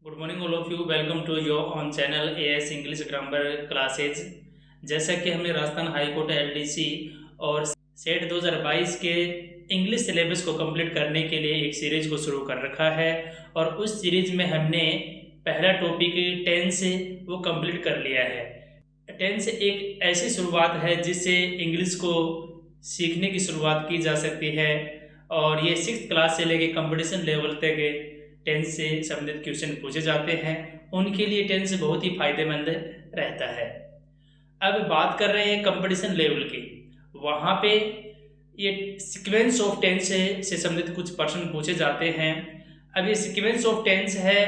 Good morning all of you. Welcome to your on channel AS English grammar classes. जैसा कि हमने Rajasthan high court LDC और SET 2022 के English syllabus को complete करने के लिए एक सीरीज को शुरू कर रखा है और उस सीरीज में हमने पहला टॉपिक टेंस वो कंप्लीट कर लिया है। टेंस एक ऐसी शुरुआत है जिससे इंग्लिश को सीखने की शुरुआत की जा सकती है और ये 6th क्लास से लेके कंपटीशन लेवल तक टेंस से संबंधित क्वेश्चन पूछे जाते हैं। उनके लिए टेंस बहुत ही फायदेमंद रहता है। अब बात कर रहे हैं कंपटीशन लेवल की। वहाँ पे ये सीक्वेंस ऑफ टेंस से संबंधित कुछ प्रश्न पूछे जाते हैं। अब ये सीक्वेंस ऑफ टेंस है,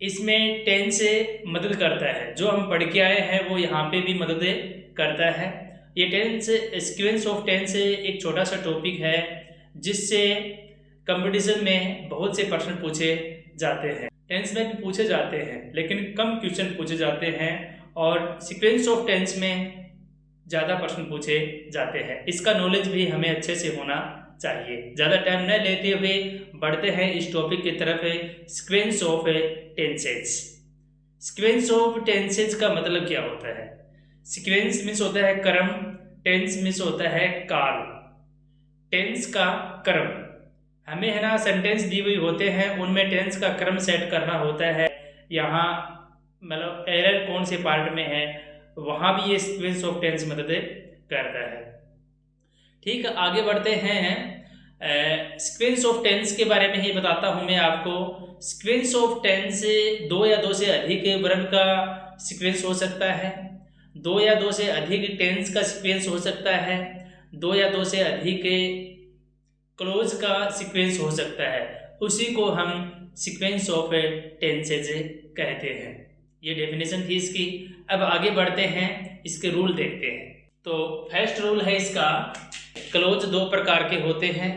इसमें टेंस मदद करता है। जो हम पढ़ के आए हैं वो यहाँ पे भी मदद करता है। ये टेंस सीक्वेंस ऑफ टेंस एक छोटा सा टॉपिक है जिससे कंपटीशन में बहुत से प्रश्न पूछे जाते हैं। टेंस में भी पूछे जाते हैं लेकिन कम क्वेश्चन पूछे जाते हैं और सीक्वेंस ऑफ टेंस में ज़्यादा प्रश्न पूछे जाते हैं। इसका नॉलेज भी हमें अच्छे से होना चाहिए। ज़्यादा टाइम न लेते हुए बढ़ते हैं इस टॉपिक की तरफ, sequence of tenses. Sequence of tenses का मतलब क्या होता है? सीक्वेंस मीन्स होता है क्रम, टेंस मीन्स होता है काल। टेंस का क्रम, हमें है ना सेंटेंस दी हुई होते हैं, उनमें टेंस का क्रम सेट करना होता है। यहाँ मतलब एरर कौन से पार्ट में है वहाँ भी ये सीक्वेंस ऑफ टेंस मदद करता है। ठीक, आगे बढ़ते हैं। सीक्वेंस ऑफ टेंस के बारे में ही बताता हूँ मैं आपको। सीक्वेंस ऑफ टेंस 2 या 2 से अधिक वर्ब का सीक्वेंस हो सकता है, 2 या 2 से अधिक टेंस का सीक्वेंस हो सकता है, 2 या 2 से अधिक क्लोज का सीक्वेंस हो सकता है। उसी को हम सीक्वेंस ऑफ टेंसेज कहते हैं। ये डेफिनेशन थी इसकी। अब आगे बढ़ते हैं, इसके रूल देखते हैं। तो फर्स्ट रूल है इसका, क्लोज 2 प्रकार के होते हैं,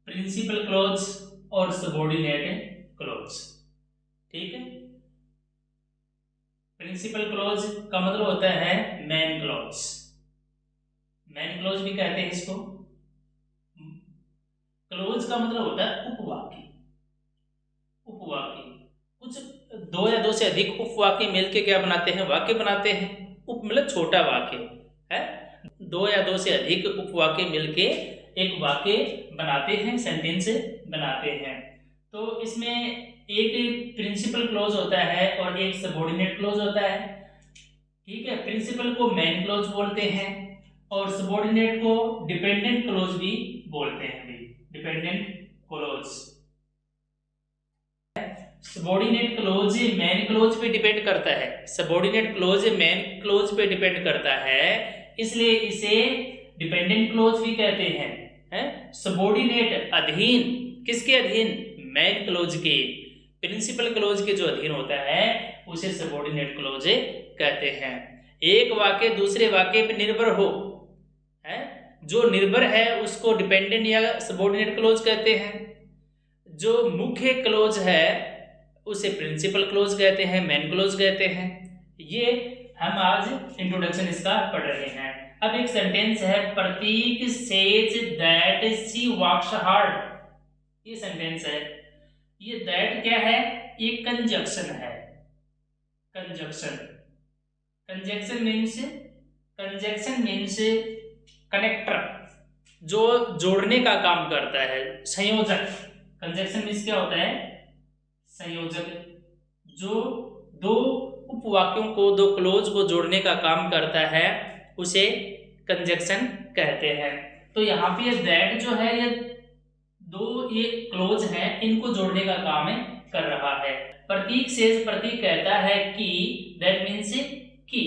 प्रिंसिपल क्लोज और सबऑर्डिनेट क्लोज। ठीक है, प्रिंसिपल क्लोज का मतलब होता है मेन क्लोज। मेन क्लोज भी कहते हैं इसको। क्लोज का मतलब होता है उपवाक्य। उपवाक्य कुछ 2 या 2 से अधिक उपवाक्य मिलके क्या बनाते हैं? वाक्य बनाते हैं। उप मतलब छोटा वाक्य है। 2 या 2 से अधिक उपवाक्य मिलके एक वाक्य बनाते हैं, सेंटेंस बनाते हैं। तो इसमें एक प्रिंसिपल क्लोज होता है और एक सबऑर्डिनेट क्लोज होता है। ठीक है, प्रिंसिपल को मेन क्लोज बोलते हैं और सबऑर्डिनेट को डिपेंडेंट क्लोज भी बोलते हैं। Dependent clause, subordinate close main close पे डिपेंड करता है, सबऑर्डिनेट क्लोज मेन क्लोज पे डिपेंड करता है, इसलिए इसे डिपेंडेंट क्लोज भी कहते हैं। सबऑर्डिनेट अधीन, किसके अधीन? मेन क्लोज के। प्रिंसिपल क्लोज के जो अधीन होता है उसे सबऑर्डिनेट क्लोज कहते हैं। एक वाक्य दूसरे वाक्य पर निर्भर हो, है जो निर्भर है उसको डिपेंडेंट या सबऑर्डिनेट क्लोज कहते हैं। जो मुख्य क्लोज है उसे प्रिंसिपल क्लोज कहते हैं, मेन क्लोज कहते हैं। ये हम आज इंट्रोडक्शन इसका पढ़ रहे हैं। अब एक सेंटेंस है, Prateek says that she works hard. ये सेंटेंस है। ये दैट क्या है? ये कंजक्शन है। कंजक्शन, कंजक्शन मीन्स कनेक्टर, जो जोड़ने का काम करता है, संयोजक। कंजक्शन मीन्स क्या होता है? संयोजक, जो 2 उपवाक्यों को, 2 क्लोज को जोड़ने का काम करता है उसे कंजक्शन कहते हैं। तो यहाँ पे ये दैट जो है, ये 2 ये क्लोज हैं, इनको जोड़ने का काम कर रहा है। प्रतीक से प्रतीक कहता है कि, दैट मीन्स कि,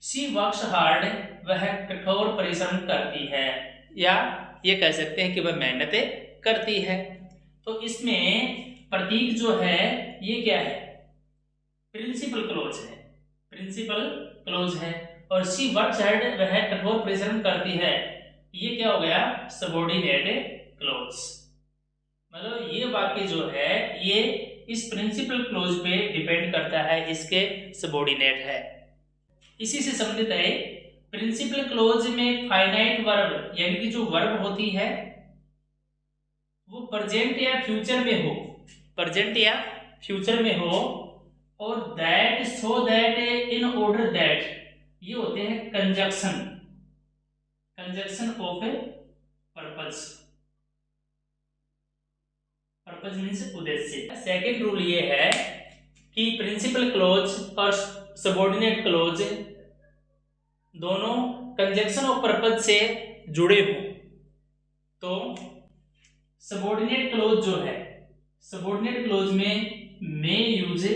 शी वर्क्स हार्ड, वह कठोर परिश्रम करती है, या ये कह सकते हैं कि वह मेहनत करती है। तो इसमें प्रतीक जो है ये क्या है? प्रिंसिपल क्लोज है। प्रिंसिपल क्लोज है। और शी वर्क्स हार्ड, वह कठोर परिश्रम करती है, ये क्या हो गया? Subordinate close. मतलब ये वाक्य जो है ये इस प्रिंसिपल क्लोज पे डिपेंड करता है, इसके सबऑर्डिनेट है। इसी से संबंधित है प्रिंसिपल क्लोज में फाइनाइट वर्ब, यानी कि जो वर्ब होती है वो प्रेजेंट या फ्यूचर में हो, प्रेजेंट या फ्यूचर में हो, और that, so that, in order that, ये होते हैं conjunction, conjunction of a purpose, purpose means उद्देश्य। सेकेंड रूल ये है कि प्रिंसिपल क्लोज और सबऑर्डिनेट क्लोज दोनों कंजक्शन ऑफ पर्पस से जुड़े हो तो सबऑर्डिनेट क्लोज जो है, सबऑर्डिनेट क्लोज में यूज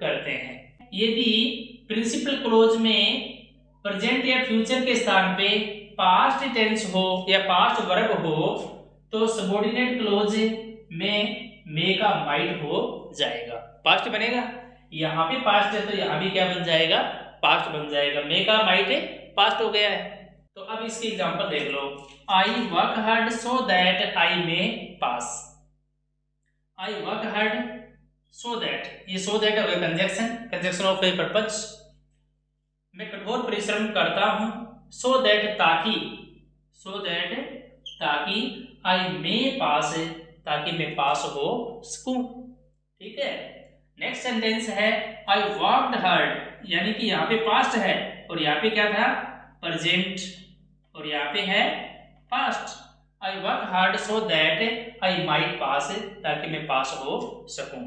करते हैं। यदि प्रिंसिपल क्लोज में प्रेजेंट या फ्यूचर के स्थान पे पास्ट टेंस हो या पास्ट वर्ब हो तो सबऑर्डिनेट क्लोज में मे का माइट हो जाएगा, पास्ट बनेगा। यहाँ पे पास्ट है तो यहाँ भी क्या बन जाएगा, पास्ट बन जाएगा, मे का माइट है, पास्ट हो गया है। तो अब इसकी एग्जांपल देख लो, I work hard so that I may pass, I work hard so that, ये सो दैट हो गया conjunction, conjunction of a purpose. मैं कठोर परिश्रम करता हूं सो दैट, ताकि, सो दैट ताकि, आई मे पास, ताकि मैं पास हो सकूं, ठीक है। नेक्स्ट सेंटेंस है आई वर्कड हार्ड, यानी कि यहाँ पे पास्ट है और यहाँ पे क्या था, प्रेजेंट, और यहाँ पे है past. I work hard so that I might pass, ताकि मैं पास हो सकूं,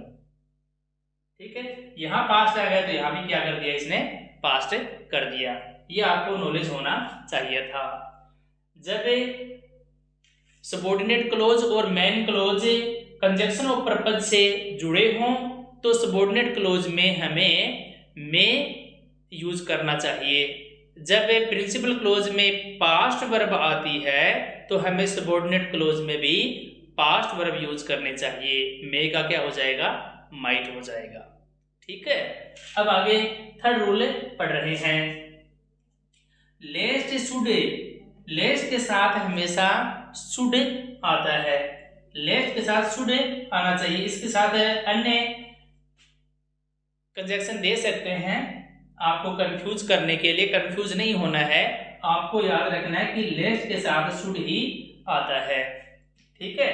ठीक है। यहाँ पास्ट आ गया तो यहाँ भी क्या कर दिया इसने, पास्ट कर दिया। ये आपको नॉलेज होना चाहिए था। जब सबऑर्डिनेट क्लोज और main close conjunction of purpose से जुड़े हों तो सबऑर्डिनेट क्लोज में हमें में यूज करना चाहिए। जब प्रिंसिपल क्लोज में पास्ट वर्ब आती है तो हमें सबऑर्डिनेट क्लोज में भी पास्ट वर्ब यूज करने चाहिए, मे का क्या हो जाएगा, माइट हो जाएगा, ठीक है। अब आगे थर्ड रूल पढ़ रहे हैं। लेस्ट शुड, लेस्ट के साथ हमेशा शुड आता है, लेस्ट के साथ शुड आना चाहिए। इसके साथ अन्य कंजक्शन दे सकते हैं आपको कंफ्यूज करने के लिए, कंफ्यूज नहीं होना है, आपको याद रखना है कि लेस्ट के साथ शुड ही आता है, ठीक है।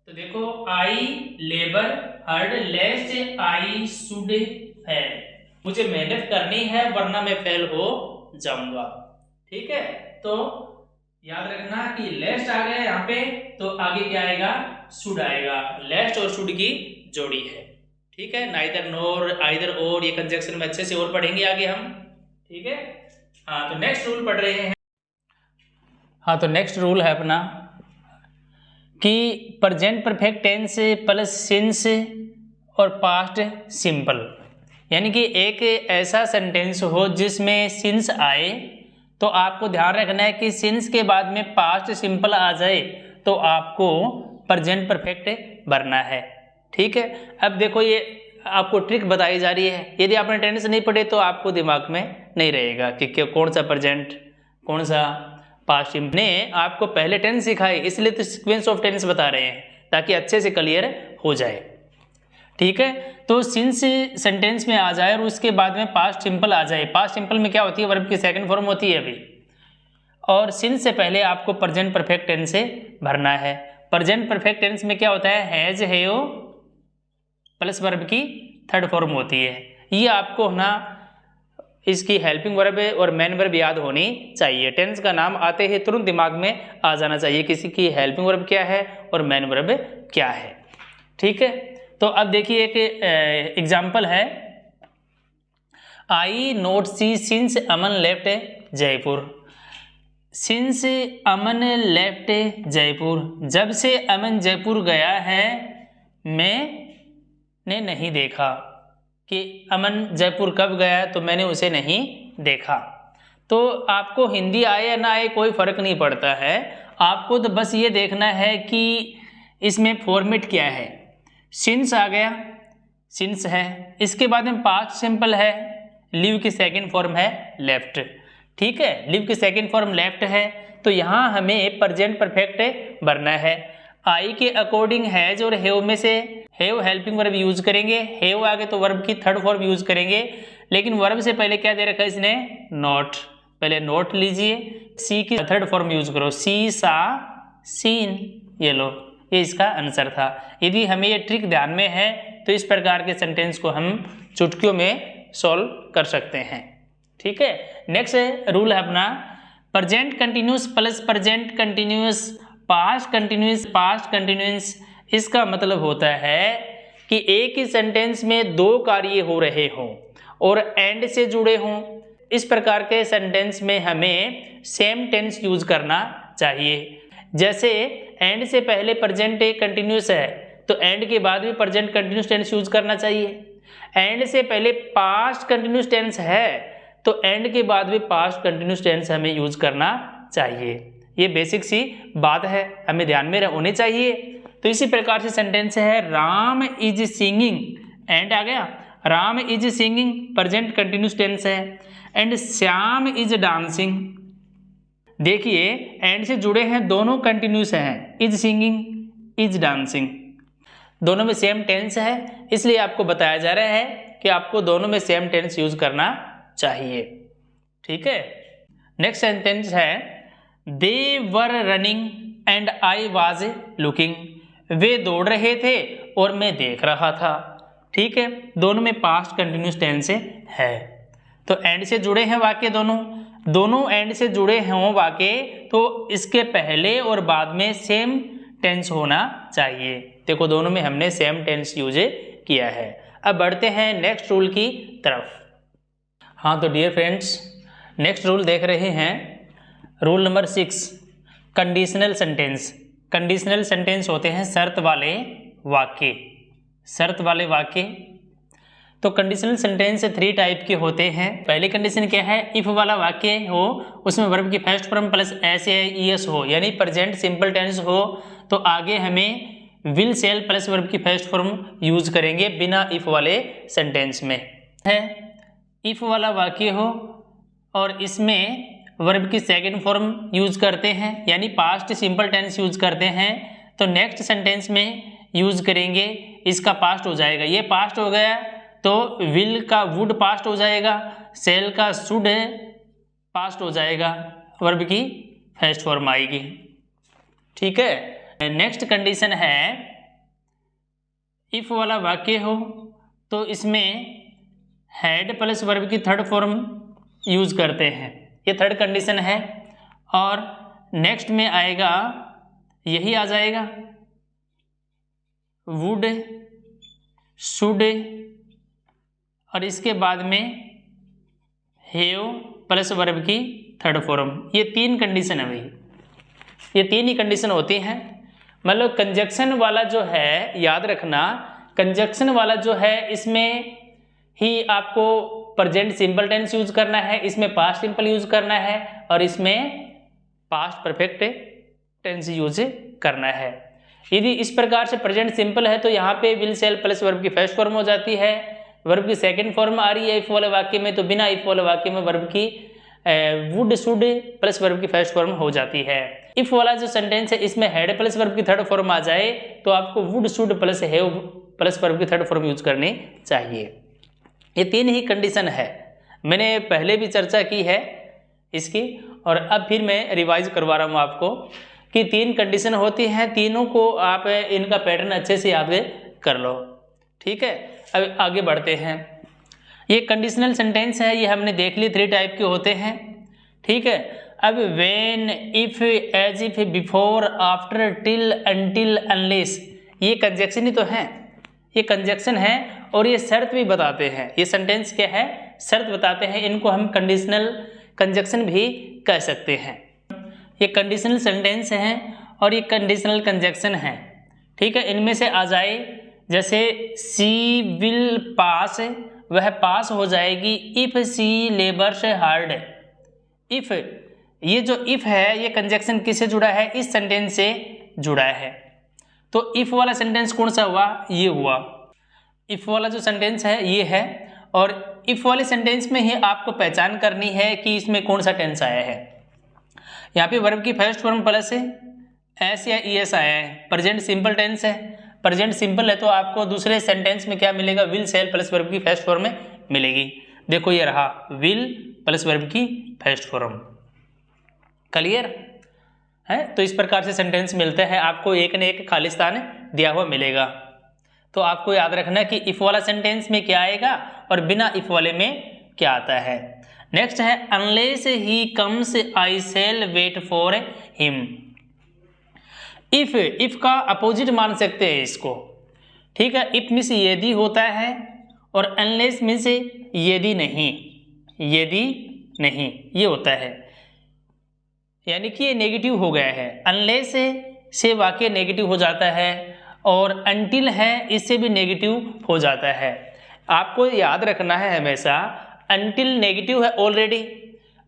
तो देखो, I labour hard lest I should fail, मुझे मेहनत करनी है वरना मैं फेल हो जाऊंगा, ठीक है। तो याद रखना कि लेस्ट आ गया यहाँ पे तो आगे क्या आएगा, शुड आएगा, लेस्ट और शुड की जोड़ी है, ठीक है। नाइदर नोर आइदर और, ये कंजक्शन में अच्छे से और पढ़ेंगे आगे हम, ठीक है। हाँ, तो नेक्स्ट रूल पढ़ रहे हैं। हाँ, तो नेक्स्ट रूल है अपना कि present perfect tens plus since और पास्ट सिंपल, यानी कि एक ऐसा सेंटेंस हो जिसमें सिंस आए तो आपको ध्यान रखना है कि सिंस के बाद में पास्ट सिंपल आ जाए तो आपको प्रेजेंट परफेक्ट भरना है, ठीक है। अब देखो, ये आपको ट्रिक बताई जा रही है, यदि आपने टेंस नहीं पढ़े तो आपको दिमाग में नहीं रहेगा कि कौन सा प्रेजेंट कौन सा पास्ट सिंपल। ने आपको पहले टेंस सिखाए इसलिए तो सीक्वेंस ऑफ टेंस बता रहे हैं ताकि अच्छे से क्लियर हो जाए, ठीक है। तो सिंस सेंटेंस में आ जाए और उसके बाद में पास्ट सिंपल आ जाए, पास्ट सिंपल में क्या होती है, वर्ब की सेकंड फॉर्म होती है अभी, और सिंस से पहले आपको प्रेजेंट परफेक्ट टेंस से भरना है। प्रेजेंट परफेक्ट टेंस में क्या होता है, हैज हैव प्लस वर्ब की थर्ड फॉर्म होती है। ये आपको ना इसकी हेल्पिंग वर्ब और मेन वर्ब याद होनी चाहिए, टेंस का नाम आते ही तुरंत दिमाग में आ जाना चाहिए किसी की हेल्पिंग वर्ब क्या है और मेन वर्ब क्या है, ठीक है। तो अब देखिए एक एग्जाम्पल है, आई नोट सी सिंस अमन लेफ्ट जयपुर, सिंस अमन लेफ्ट जयपुर, जब से अमन जयपुर गया है मैंने नहीं देखा, कि अमन जयपुर कब गया तो मैंने उसे नहीं देखा। तो आपको हिंदी आए या ना आए कोई फर्क नहीं पड़ता है, आपको तो बस ये देखना है कि इसमें फॉर्मेट क्या है। सिंस आ गया, सिंस है, इसके बाद में पास्ट सिंपल है, लिव की सेकंड फॉर्म है लेफ्ट, ठीक है। लिव की सेकंड फॉर्म लेफ्ट है तो यहाँ हमें प्रेजेंट परफेक्ट भरना है। आई के अकॉर्डिंग हैज और हैव में से हैव हेल्पिंग वर्ब यूज करेंगे, हैव आगे तो वर्ब की थर्ड फॉर्म यूज करेंगे, लेकिन वर्ब से पहले क्या दे रखा है इसने, नॉट, पहले नोट लीजिए, सी की थर्ड फॉर्म यूज करो, सी सा सीन, ये लो ये इसका आंसर था। यदि हमें ये ट्रिक ध्यान में है तो इस प्रकार के सेंटेंस को हम चुटकियों में सॉल्व कर सकते हैं। ठीक है, नेक्स्ट रूल है अपना present continuous plus present continuous past continuous. इसका मतलब होता है कि एक ही सेंटेंस में दो कार्य हो रहे हों और एंड से जुड़े हों। इस प्रकार के सेंटेंस में हमें सेम टेंस यूज करना चाहिए। जैसे एंड से पहले प्रेजेंट कंटिन्यूस है तो एंड के बाद भी प्रेजेंट कंटिन्यूस टेंस यूज करना चाहिए। एंड से पहले पास्ट कंटिन्यूस टेंस है तो एंड के बाद भी पास्ट कंटिन्यूस टेंस हमें यूज करना चाहिए। ये बेसिक सी बात है, हमें ध्यान में होनी चाहिए। तो इसी प्रकार से सेंटेंस है राम इज सिंगिंग, एंड आ गया, Ram is singing present continuous tense है। एंड श्याम इज डांसिंग, देखिए एंड से जुड़े हैं, दोनों कंटिन्यूस हैं, इज सिंगिंग इज डांसिंग, दोनों में सेम टेंस है, इसलिए आपको बताया जा रहा है कि आपको दोनों में सेम टेंस यूज करना चाहिए। ठीक है, नेक्स्ट सेंटेंस है they were running and I was looking, वे दौड़ रहे थे और मैं देख रहा था। ठीक है, दोनों में पास्ट कंटिन्यूस टेंस है। तो एंड से जुड़े हैं वाक्य, दोनों एंड से जुड़े हों वाक्य तो इसके पहले और बाद में सेम टेंस होना चाहिए। देखो दोनों में हमने सेम टेंस यूज किया है। अब बढ़ते हैं नेक्स्ट रूल की तरफ। हाँ तो डियर फ्रेंड्स, नेक्स्ट रूल देख रहे हैं, rule number 6 conditional sentence. Conditional sentence होते हैं शर्त वाले वाक्य, शर्त वाले वाक्य। तो कंडीशनल सेंटेंस 3 टाइप के होते हैं। पहली कंडीशन क्या है, इफ वाला वाक्य हो, उसमें वर्ब की फर्स्ट फॉर्म प्लस एस या ईएस हो, यानी प्रेजेंट सिंपल टेंस हो, तो आगे हमें विल सेल प्लस वर्ब की फर्स्ट फॉर्म यूज करेंगे बिना इफ वाले सेंटेंस में। है इफ वाला वाक्य हो और इसमें वर्ब की सेकंड फॉर्म यूज करते हैं, यानी पास्ट सिंपल टेंस यूज करते हैं, तो नेक्स्ट सेंटेंस में यूज करेंगे, इसका पास्ट हो जाएगा, ये पास्ट हो गया तो विल का वुड पास्ट हो जाएगा, सेल का शुड पास्ट हो जाएगा, वर्ब की फर्स्ट फॉर्म आएगी। ठीक है, नेक्स्ट कंडीशन है इफ वाला वाक्य हो तो इसमें हैड प्लस वर्ब की थर्ड फॉर्म यूज करते हैं, ये थर्ड कंडीशन है। और नेक्स्ट में आएगा, यही आ जाएगा वुड शुड, और इसके बाद में हैव प्लस वर्ब की थर्ड फॉर्म। ये 3 कंडीशन है भाई, ये 3 ही कंडीशन होती हैं। मतलब कंजक्शन वाला जो है, याद रखना कंजक्शन वाला जो है इसमें ही आपको प्रेजेंट सिंपल टेंस यूज करना है, इसमें पास्ट सिंपल यूज करना है और इसमें पास्ट परफेक्ट टेंस यूज करना है। यदि इस प्रकार से प्रेजेंट सिंपल है तो यहाँ पे विल सेल प्लस वर्ब की फर्स्ट फॉर्म हो जाती है, वर्ब की सेकंड फॉर्म आ रही है इफ वाले वाक्य में, तो बिना इफ वाले वाक्य में वर्ब की वुड शुड प्लस वर्ब की फर्स्ट फॉर्म हो जाती है। इफ वाला जो सेंटेंस है इसमें हैड प्लस वर्ब की थर्ड फॉर्म आ जाए तो आपको would should plus have plus verb की थर्ड फॉर्म यूज करनी चाहिए। ये 3 ही कंडीशन है, मैंने पहले भी चर्चा की है इसकी, और अब फिर मैं रिवाइज करवा रहा हूँ आपको कि 3 कंडीशन होती हैं, तीनों को आप इनका पैटर्न अच्छे से याद कर लो। ठीक है, अब आगे बढ़ते हैं। ये कंडीशनल सेंटेंस है, ये हमने देख ली 3 टाइप के होते हैं। ठीक है, अब when, if, as if, before, after, till, until, unless, ये कंजक्शन ही तो है, ये कंजक्शन है और ये शर्त भी बताते हैं। ये सेंटेंस क्या है, शर्त बताते हैं, इनको हम कंडीशनल कंजक्शन भी कह सकते हैं। ये कंडीशनल सेंटेंस हैं और ये कंडीशनल कंजक्शन है। ठीक है, इनमें से आ जाए, जैसे सी विल पास, वह पास हो जाएगी if she labours hard. If, ये जो इफ है ये कंजक्शन किससे जुड़ा है, इस सेंटेंस से जुड़ा है। तो इफ वाला सेंटेंस कौन सा हुआ, ये हुआ, इफ वाला जो सेंटेंस है ये है, और इफ वाले सेंटेंस में ही आपको पहचान करनी है कि इसमें कौन सा टेंस आया है। यहाँ पे वर्ब की फर्स्ट फॉर्म प्लस एस या ईएस आया है, प्रेजेंट सिंपल टेंस है, प्रेजेंट सिंपल है तो आपको दूसरे सेंटेंस में क्या मिलेगा, विल सेल प्लस वर्ब की फर्स्ट फॉर्म में मिलेगी। देखो ये रहा विल प्लस वर्ब की फर्स्ट फॉर्म, क्लियर है। तो इस प्रकार से सेंटेंस मिलते हैं, आपको एक न एक खाली स्थान दिया हुआ मिलेगा। तो आपको याद रखना कि इफ वाला सेंटेंस में क्या आएगा और बिना इफ वाले में क्या आता है। नेक्स्ट है unless he comes I shall wait for him. If का अपोजिट मान सकते हैं इसको, ठीक है। इफ मीन्स यदि होता है और अनलेस मीन्स यदि नहीं, यदि नहीं ये होता है, यानी कि ये नेगेटिव हो गया है। अनलेस से वाक्य नेगेटिव हो जाता है और अनटिल है इससे भी नेगेटिव हो जाता है। आपको याद रखना है हमेशा, अनटिल नेगेटिव है ऑलरेडी,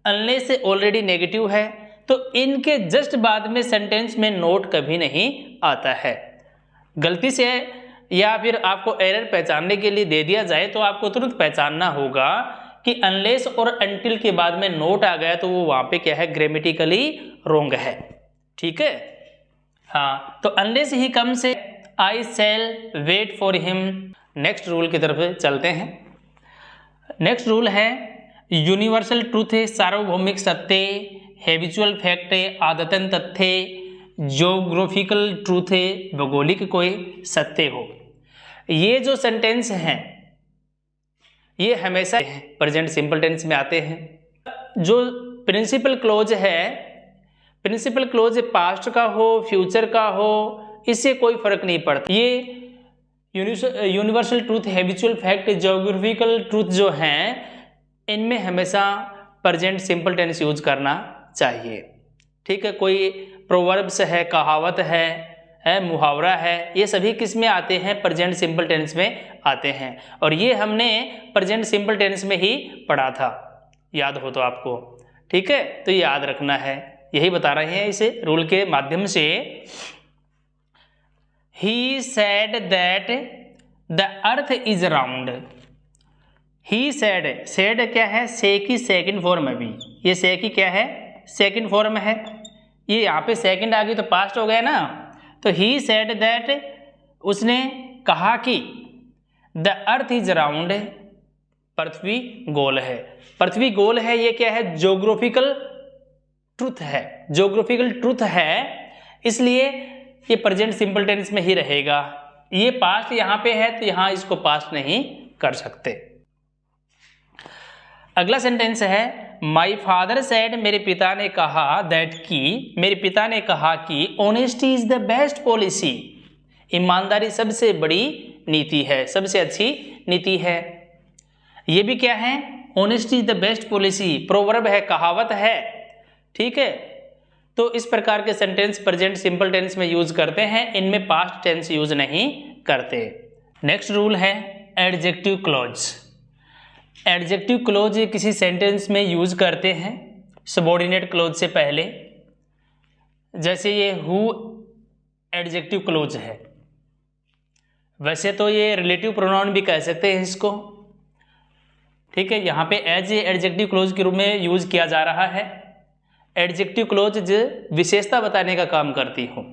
अनलेस से ऑलरेडी नेगेटिव है, तो इनके जस्ट बाद में सेंटेंस में नोट कभी नहीं आता है। गलती से या फिर आपको एरर पहचानने के लिए दे दिया जाए तो आपको तुरंत पहचानना होगा कि अनलेस और अनटिल के बाद में नोट आ गया तो वो वहां पे क्या है, ग्रामेटिकली रोंग है, ठीक है। हाँ, तो unless he comes I shall wait for him. Next rule की तरफ चलते हैं। नेक्स्ट रूल है यूनिवर्सल ट्रूथ है, सार्वभौमिक सत्य, हैबिचुअल फैक्ट है, आदतन तथ्य, ज्योग्राफिकल ट्रूथ है, भौगोलिक कोई सत्य हो। ये जो सेंटेंस हैं ये हमेशा प्रेजेंट सिंपल टेंस में आते हैं। जो प्रिंसिपल क्लोज है, प्रिंसिपल क्लोज पास्ट का हो फ्यूचर का हो इससे कोई फर्क नहीं पड़ता। ये universal truth, habitual fact, geographical truth जो हैं इनमें हमेशा प्रेजेंट सिंपल टेंस यूज करना चाहिए, ठीक है। कोई प्रोवर्ब्स है, कहावत है मुहावरा है, ये सभी किस में आते हैं, प्रेजेंट सिंपल टेंस में आते हैं। और ये हमने प्रेजेंट सिंपल टेंस में ही पढ़ा था, याद हो तो आपको, ठीक है। तो ये याद रखना है, यही बता रहे हैं इसे रूल के माध्यम से। He said that the earth is round. He said क्या है, से की सेकंड फॉर्म है। अभी ये से की क्या है, सेकंड फॉर्म है। ये यहाँ पे सेकंड आ गई तो पास्ट हो गया ना। तो he said that उसने कहा कि the earth is round, पृथ्वी गोल है। पृथ्वी गोल है ये क्या है, ज्योग्राफिकल ट्रूथ है, ज्योग्राफिकल ट्रूथ है, इसलिए ये प्रेजेंट सिंपल टेंस में ही रहेगा। ये पास्ट यहाँ पे है तो यहाँ इसको पास्ट नहीं कर सकते। अगला सेंटेंस है माई फादर सेड, मेरे पिता ने कहा, दैट की मेरे पिता ने कहा कि honesty is the best policy, ईमानदारी सबसे बड़ी नीति है, सबसे अच्छी नीति है। ये भी क्या है, honesty is the best policy, proverb है, कहावत है, ठीक है। तो इस प्रकार के सेंटेंस प्रेजेंट सिंपल टेंस में यूज करते हैं, इनमें पास्ट टेंस यूज नहीं करते। नेक्स्ट रूल है एडजेक्टिव क्लॉज। एडजेक्टिव क्लॉज किसी सेंटेंस में यूज करते हैं सबऑर्डिनेट क्लॉज से पहले। जैसे ये हु एडजेक्टिव क्लॉज है, वैसे तो ये रिलेटिव प्रोनाउन भी कह सकते हैं इसको, ठीक है। यहाँ पे एज एडजेक्टिव क्लॉज के रूप में यूज किया जा रहा है। एडजेक्टिव क्लॉज विशेषता बताने का काम करती हूँ।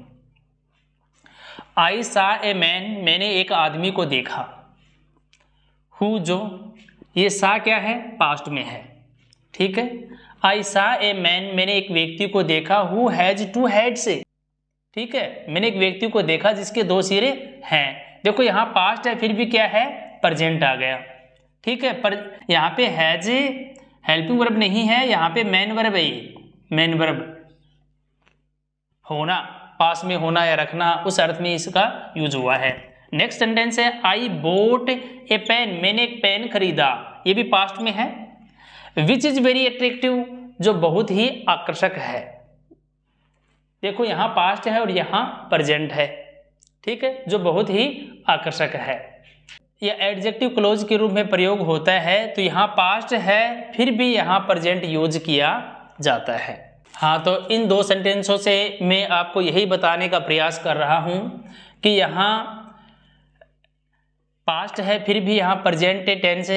आई सा ए मैन, मैंने एक आदमी को देखा। हु जो, ये सा क्या है, पास्ट में है, ठीक है। आई सा ए मैन, मैंने एक व्यक्ति को देखा। हु हैज टू हेड्स, ठीक है, मैंने एक व्यक्ति को देखा जिसके दो सिरे हैं। देखो यहाँ पास्ट है फिर भी क्या है, प्रेजेंट आ गया, ठीक है। पर यहाँ पे हैज हेल्पिंग वर्ब नहीं है, यहाँ पे मैन वर्ब है, मेन वर्ब होना, पास में होना या रखना, उस अर्थ में इसका यूज हुआ है। नेक्स्ट सेंटेंस है आई बोट ए पेन, मैंने एक पेन खरीदा। ये भी पास्ट में है। विच इज वेरी अट्रैक्टिव, जो बहुत ही आकर्षक है। देखो यहाँ पास्ट है और यहाँ प्रेजेंट है, ठीक है, जो बहुत ही आकर्षक है। यह एडजेक्टिव क्लोज के रूप में प्रयोग होता है, तो यहाँ पास्ट है फिर भी यहाँ प्रेजेंट यूज किया जाता है। हाँ, तो इन दो सेंटेंसों से मैं आपको यही बताने का प्रयास कर रहा हूँ कि यहाँ पास्ट है फिर भी यहाँ प्रेजेंट टेंस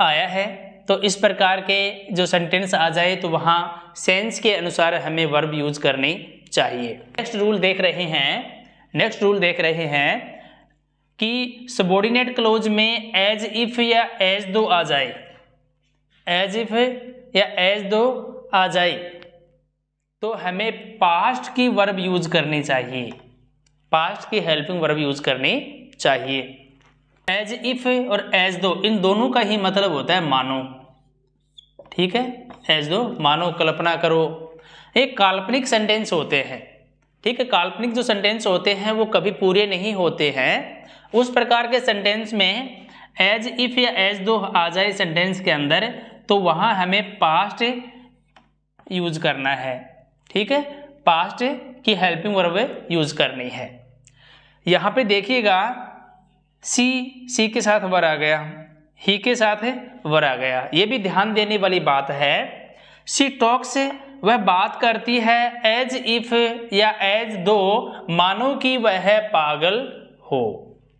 आया है। तो इस प्रकार के जो सेंटेंस आ जाए तो वहाँ सेंस के अनुसार हमें वर्ब यूज करनी चाहिए। नेक्स्ट रूल देख रहे हैं कि सबऑर्डिनेट क्लोज में एज इफ या एज दो आ जाए, एज इफ या एज दो आ जाए तो हमें पास्ट की वर्ब यूज करनी चाहिए, पास्ट की हेल्पिंग वर्ब यूज करनी चाहिए। एज इफ और एज दो, इन दोनों का ही मतलब होता है मानो, ठीक है। एज दो मानो, कल्पना करो, एक काल्पनिक सेंटेंस होते हैं, ठीक है। काल्पनिक जो सेंटेंस होते हैं वो कभी पूरे नहीं होते हैं। उस प्रकार के सेंटेंस में एज इफ या एज दो आ जाए सेंटेंस के अंदर, तो वहां हमें पास्ट यूज करना है, ठीक है। पास्ट की हेल्पिंग वर्ब यूज करनी है। यहां पे देखिएगा सी के साथ वर आ गया, ही के साथ वर आ गया, ये भी ध्यान देने वाली बात है। सी टॉक्स, वह बात करती है, एज इफ या एज दो मानो कि वह पागल हो,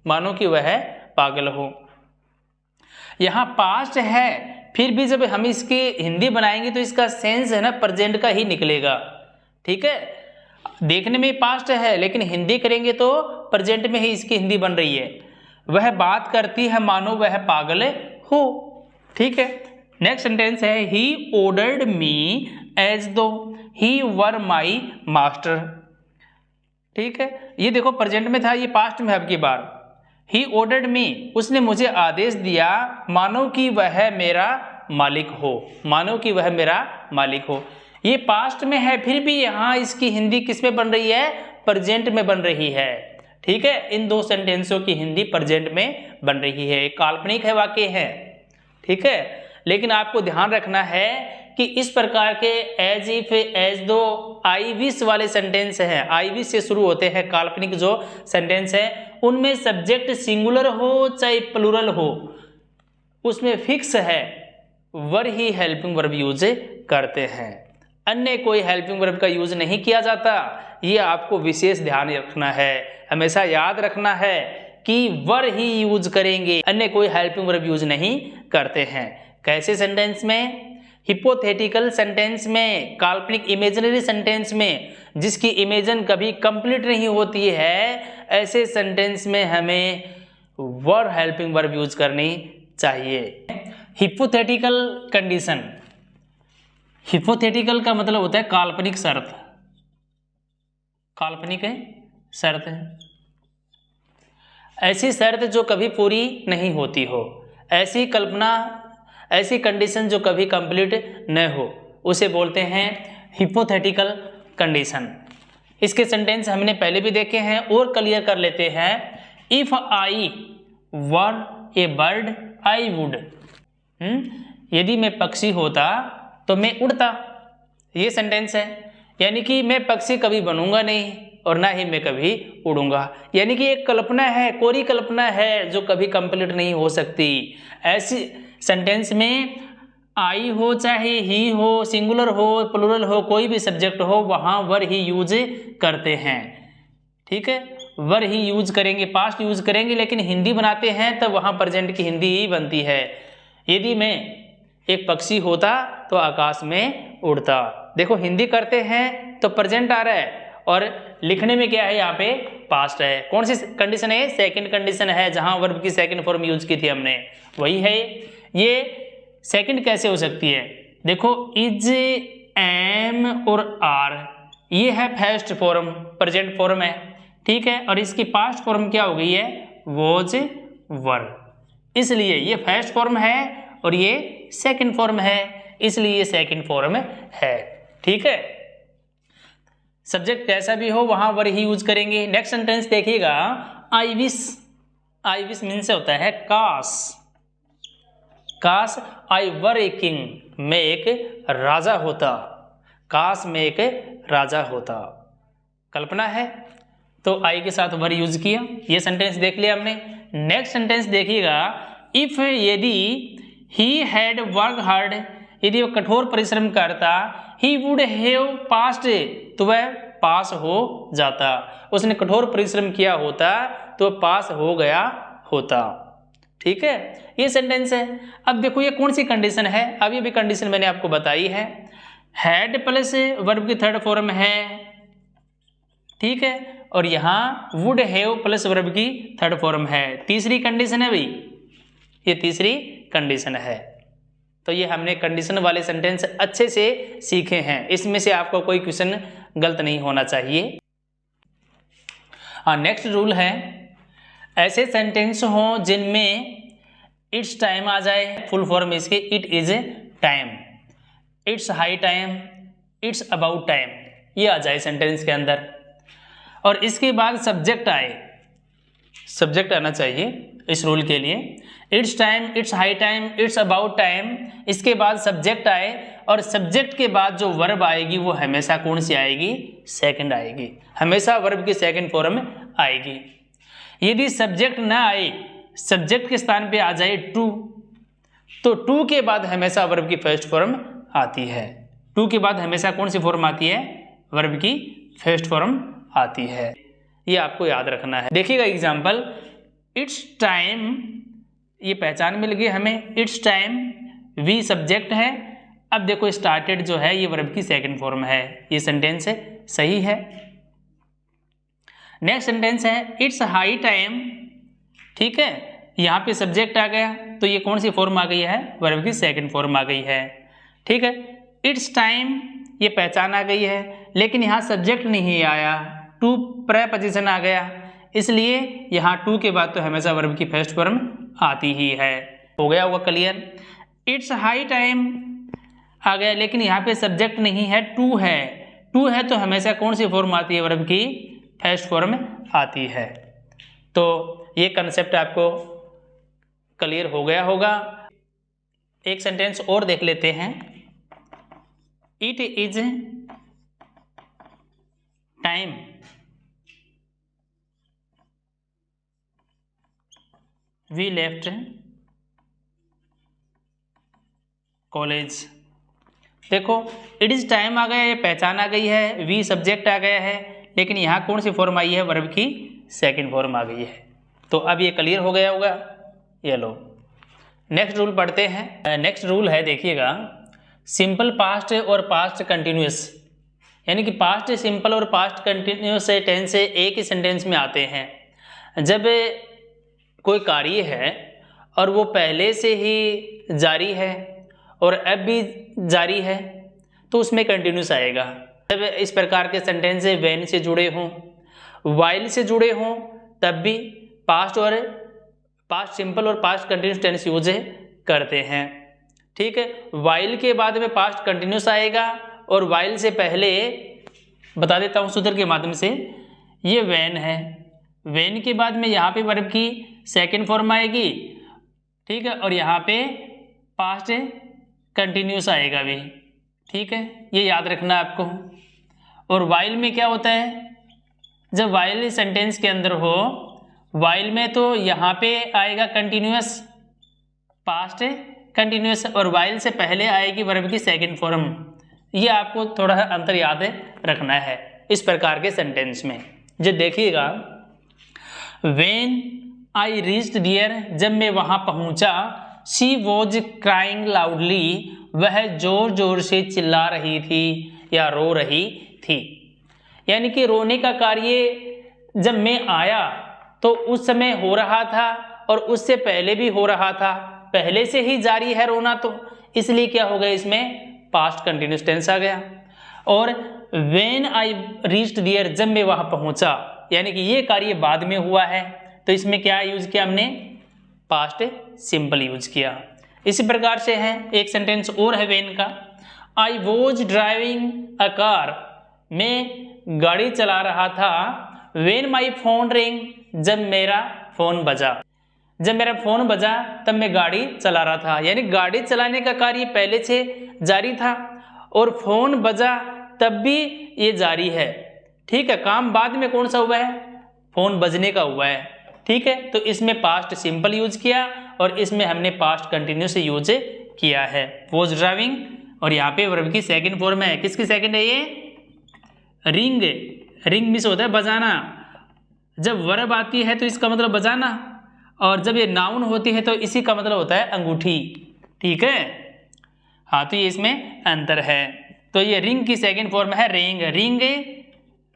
मानो कि वह पागल हो। यहां पास्ट है, फिर भी जब हम इसकी हिंदी बनाएंगे तो इसका सेंस है ना प्रेजेंट का ही निकलेगा, ठीक है। देखने में पास्ट है लेकिन हिंदी करेंगे तो प्रेजेंट में ही इसकी हिंदी बन रही है। वह बात करती है मानो वह पागल हो, ठीक है। नेक्स्ट सेंटेंस है ही ऑर्डर्ड मी एज दो ही वर माई मास्टर, ठीक है। ये देखो प्रेजेंट में था, ये पास्ट में अब की बार। ही ऑर्डर्ड मी, उसने मुझे आदेश दिया मानो कि वह मेरा मालिक हो, मानो कि वह मेरा मालिक हो। ये पास्ट में है, फिर भी यहाँ इसकी हिंदी किस में बन रही है, प्रेजेंट में बन रही है, ठीक है। इन दो सेंटेंसों की हिंदी प्रेजेंट में बन रही है, काल्पनिक है, वाक्य है, ठीक है। लेकिन आपको ध्यान रखना है कि इस प्रकार के एज इफ एज दो आई विश वाले सेंटेंस हैं, आई विश से शुरू होते हैं काल्पनिक जो सेंटेंस है, उनमें सब्जेक्ट सिंगुलर हो चाहे प्लूरल हो, उसमें फिक्स है वर ही हेल्पिंग वर्ब यूज करते हैं, अन्य कोई हेल्पिंग वर्ब का यूज नहीं किया जाता। ये आपको विशेष ध्यान रखना है, हमेशा याद रखना है कि वर ही यूज करेंगे, अन्य कोई हेल्पिंग वर्ब यूज नहीं करते हैं। कैसे सेंटेंस में, हिपोथेटिकल सेंटेंस में, काल्पनिक इमेजिनरी सेंटेंस में, जिसकी इमेजन कभी कंप्लीट नहीं होती है, ऐसे सेंटेंस में हमें वर हेल्पिंग वर्ब यूज करनी चाहिए। हिपोथेटिकल कंडीशन, हिपोथेटिकल का मतलब होता है काल्पनिक शर्त, काल्पनिक शर्त है ऐसी शर्त जो कभी पूरी नहीं होती हो, ऐसी कल्पना, ऐसी कंडीशन जो कभी कंप्लीट न हो, उसे बोलते हैं हिपोथेटिकल कंडीशन। इसके सेंटेंस हमने पहले भी देखे हैं और क्लियर कर लेते हैं। If I were A bird I would, यदि मैं पक्षी होता तो मैं उड़ता, ये सेंटेंस है। यानी कि मैं पक्षी कभी बनूंगा नहीं और ना ही मैं कभी उड़ूंगा, यानी कि एक कल्पना है, कोरी कल्पना है जो कभी कंप्लीट नहीं हो सकती। ऐसी सेंटेंस में आई हो चाहे ही हो, सिंगुलर हो प्लूरल हो, कोई भी सब्जेक्ट हो, वहां वर ही यूज करते हैं, ठीक है। वर ही यूज करेंगे, पास्ट यूज करेंगे, लेकिन हिंदी बनाते हैं तब वहां प्रेजेंट की हिंदी ही बनती है। यदि मैं एक पक्षी होता तो आकाश में उड़ता, देखो हिंदी करते हैं तो प्रेजेंट आ रहा है और लिखने में क्या है, यहाँ पे पास्ट है। कौन सी कंडीशन है, सेकंड कंडीशन है, जहां वर्ब की सेकंड फॉर्म यूज की थी हमने, वही है। ये सेकंड कैसे हो सकती है, देखो इज, एम और आर, ये है फर्स्ट फॉर्म, प्रेजेंट फॉर्म है, ठीक है। और इसकी पास्ट फॉर्म क्या हो गई है, वॉज वर, इसलिए ये फर्स्ट फॉर्म है और ये सेकंड फॉर्म है, इसलिए ये सेकंड फॉर्म है, ठीक है। सब्जेक्ट कैसा भी हो वहां वर ही यूज करेंगे। नेक्स्ट सेंटेंस देखिएगा, I wish, I wish mean से होता है काश, काश आई वर ए किंग, मैं एक राजा होता, काश मैं एक राजा होता, कल्पना है तो आई के साथ वर यूज किया, ये सेंटेंस देख लिया हमने। नेक्स्ट सेंटेंस देखिएगा, इफ यदि ही हैड वर्क हार्ड, यदि वह कठोर परिश्रम करता, ही वुड हैव पास्ड, तो वह पास हो जाता, उसने कठोर परिश्रम किया होता तो पास हो गया होता, ठीक है। ये सेंटेंस है। अब देखो ये कौन सी कंडीशन है, अब ये भी कंडीशन मैंने आपको बताई है, हैड प्लस वर्ब की थर्ड फॉर्म है, ठीक है, और यहाँ वुड हैव प्लस वर्ब की थर्ड फॉर्म है, तीसरी कंडीशन है भाई, ये तीसरी कंडीशन है, तो ये हमने कंडीशन वाले सेंटेंस अच्छे से सीखे हैं, इसमें से आपको कोई क्वेश्चन गलत नहीं होना चाहिए। हाँ, नेक्स्ट रूल है ऐसे सेंटेंस हों जिनमें इट्स टाइम आ जाए, फुल फॉर्म इसके it is time, it's high time, it's about time, ये आ जाए सेंटेंस के अंदर। और इसके बाद सब्जेक्ट आए, सब्जेक्ट आना चाहिए इस रूल के लिए। It's time, it's high time, it's about time, इसके बाद सब्जेक्ट आए और सब्जेक्ट के बाद जो वर्ब आएगी वो हमेशा कौन सी आएगी? सेकंड आएगी, हमेशा वर्ब की सेकंड फॉर्म आएगी। यदि सब्जेक्ट ना आए, सब्जेक्ट के स्थान पे आ जाए टू, तो टू के बाद हमेशा वर्ब की फर्स्ट फॉर्म आती है। टू के बाद हमेशा कौन सी फॉर्म आती है? वर्ब की फर्स्ट फॉर्म आती है, ये आपको याद रखना है। देखिएगा एग्जाम्पल, इट्स टाइम, ये पहचान मिल गई हमें, इट्स टाइम, वी सब्जेक्ट है। अब देखो स्टार्टेड जो है ये वर्ब की सेकंड फॉर्म है, ये सेंटेंस है सही है। नेक्स्ट सेंटेंस है इट्स हाई टाइम, ठीक है, यहाँ पे सब्जेक्ट आ गया तो ये कौन सी फॉर्म आ गई है? वर्ब की सेकंड फॉर्म आ गई है, ठीक है। इट्स टाइम, ये पहचान आ गई है, लेकिन यहाँ सब्जेक्ट नहीं आया, टू प्रेपोजिशन आ गया, इसलिए यहाँ टू के बाद तो हमेशा वर्ब की फर्स्ट फॉर्म आती ही है। हो गया होगा क्लियर। इट्स हाई टाइम आ गया, लेकिन यहाँ पे सब्जेक्ट नहीं है, टू है, टू है तो हमेशा कौन सी फॉर्म आती है? वर्ब की फर्स्ट फॉर्म आती है। तो ये कंसेप्ट आपको क्लियर हो गया होगा। एक सेंटेंस और देख लेते हैं, it is time we left college. देखो इट इज टाइम आ गया, ये पहचान आ गई है, वी सब्जेक्ट आ गया है, लेकिन यहाँ कौन सी फॉर्म आई है? वर्ब की सेकंड फॉर्म आ गई है। तो अब ये क्लियर हो गया होगा। ये लो नेक्स्ट रूल पढ़ते हैं। नेक्स्ट रूल है, देखिएगा, सिंपल पास्ट और पास्ट कंटिन्यूस, यानी कि पास्ट सिंपल और पास्ट कंटिन्यूस टेंस एक ही सेंटेंस में आते हैं। जब कोई कार्य है और वो पहले से ही जारी है और अब भी जारी है तो उसमें कंटिन्यूस आएगा। जब इस प्रकार के सेंटेंस व्हेन से जुड़े हों, वाइल से जुड़े हों, तब भी पास्ट और पास्ट सिंपल और पास्ट कंटिन्यूस टेंस यूज करते हैं, ठीक है। वाइल के बाद में पास्ट कंटिन्यूस आएगा और वाइल से पहले बता देता हूँ सूत्र के माध्यम से, ये व्हेन है, व्हेन के बाद में यहाँ पे वर्ब की सेकंड फॉर्म आएगी, ठीक है, और यहाँ पे पास्ट कंटिन्यूस आएगा भी, ठीक है, ये याद रखना आपको। और वाइल में क्या होता है? जब वाइल सेंटेंस के अंदर हो, वाइल में तो यहाँ पे आएगा कंटिन्यूस, पास्ट कंटिन्यूस, और वाइल से पहले आएगी वर्ब की सेकंड फॉर्म। ये आपको थोड़ा अंतर याद रखना है इस प्रकार के सेंटेंस में। जो देखिएगा, व्हेन आई रीच्ड देयर, जब मैं वहां पहुंचा, शी वॉज क्राइंग लाउडली, वह जोर जोर से चिल्ला रही थी या रो रही थी। यानी कि रोने का कार्य जब मैं आया तो उस समय हो रहा था और उससे पहले भी हो रहा था, पहले से ही जारी है रोना, तो इसलिए क्या हो गया? इसमें पास्ट कंटिन्यूस टेंस आ गया। और व्हेन आई रीच्ड देयर, जब मैं वहां पहुंचा, यानी कि ये कार्य बाद में हुआ है, तो इसमें क्या यूज किया हमने? पास्ट सिंपल यूज किया। इसी प्रकार से है एक सेंटेंस और है व्हेन का, I was driving a car, मैं गाड़ी चला रहा था, व्हेन माई फोन रिंग, जब मेरा फोन बजा, जब मेरा फोन बजा तब मैं गाड़ी चला रहा था। यानी गाड़ी चलाने का कार्य पहले से जारी था और फोन बजा तब भी ये जारी है, ठीक है। काम बाद में कौन सा हुआ है? फोन बजने का हुआ है, ठीक है। तो इसमें पास्ट सिंपल यूज किया और इसमें हमने पास्ट कंटिन्यूस यूज किया है, वॉज ड्राइविंग, और यहाँ पे वर्ब की सेकंड फॉर्म है। किसकी सेकंड है? ये रिंग, रिंग मिस होता है बजाना। जब वर्ब आती है तो इसका मतलब बजाना, और जब ये नाउन होती है तो इसी का मतलब होता है अंगूठी, ठीक है। हाँ, तो ये इसमें अंतर है। तो ये रिंग की सेकंड फॉर्म है रिंग, रिंग,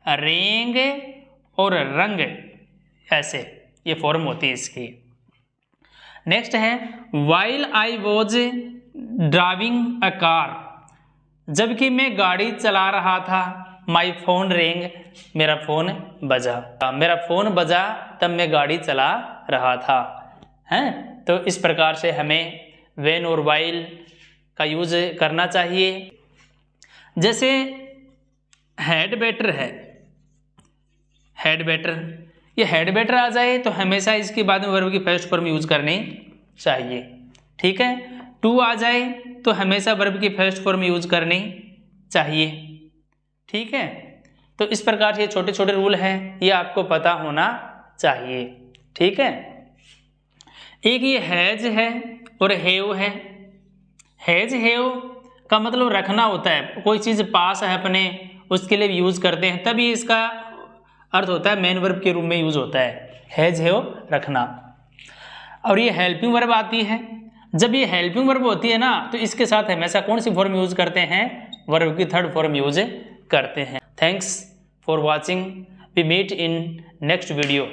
रेंग और रंग, ऐसे ये फॉर्म होती है इसकी। नेक्स्ट है while I was driving a car, जबकि मैं गाड़ी चला रहा था। माई फोन रिंग, मेरा फ़ोन बजा। मेरा फ़ोन बजा तब मैं गाड़ी चला रहा था। हैं, तो इस प्रकार से हमें व्हेन और व्हाइल का यूज़ करना चाहिए। जैसे हैड बेटर है, हैड बेटर, ये हैड बेटर आ जाए तो हमेशा इसके बाद में वर्ब की फर्स्ट फॉर्म यूज़ करनी चाहिए। ठीक है, टू आ जाए तो हमेशा वर्ब की फर्स्ट फॉर्म यूज़ करनी चाहिए। ठीक है, तो इस प्रकार से छोटे छोटे रूल हैं, ये आपको पता होना चाहिए। ठीक है, एक ये हैज है और हेव है। हैज हेव का मतलब रखना होता है, कोई चीज़ पास है अपने, उसके लिए यूज़ करते हैं, तभी इसका अर्थ होता है मेन वर्ब के रूप में यूज़ होता है, हैज हेव रखना। और ये हेल्पिंग वर्ब आती है। जब ये हेल्पिंग वर्ब होती है ना, तो इसके साथ हमेशा कौन सी फॉर्म यूज़ करते हैं, वर्ब की थर्ड फॉर्म यूज करते हैं। Thanks for watching, we meet in next video.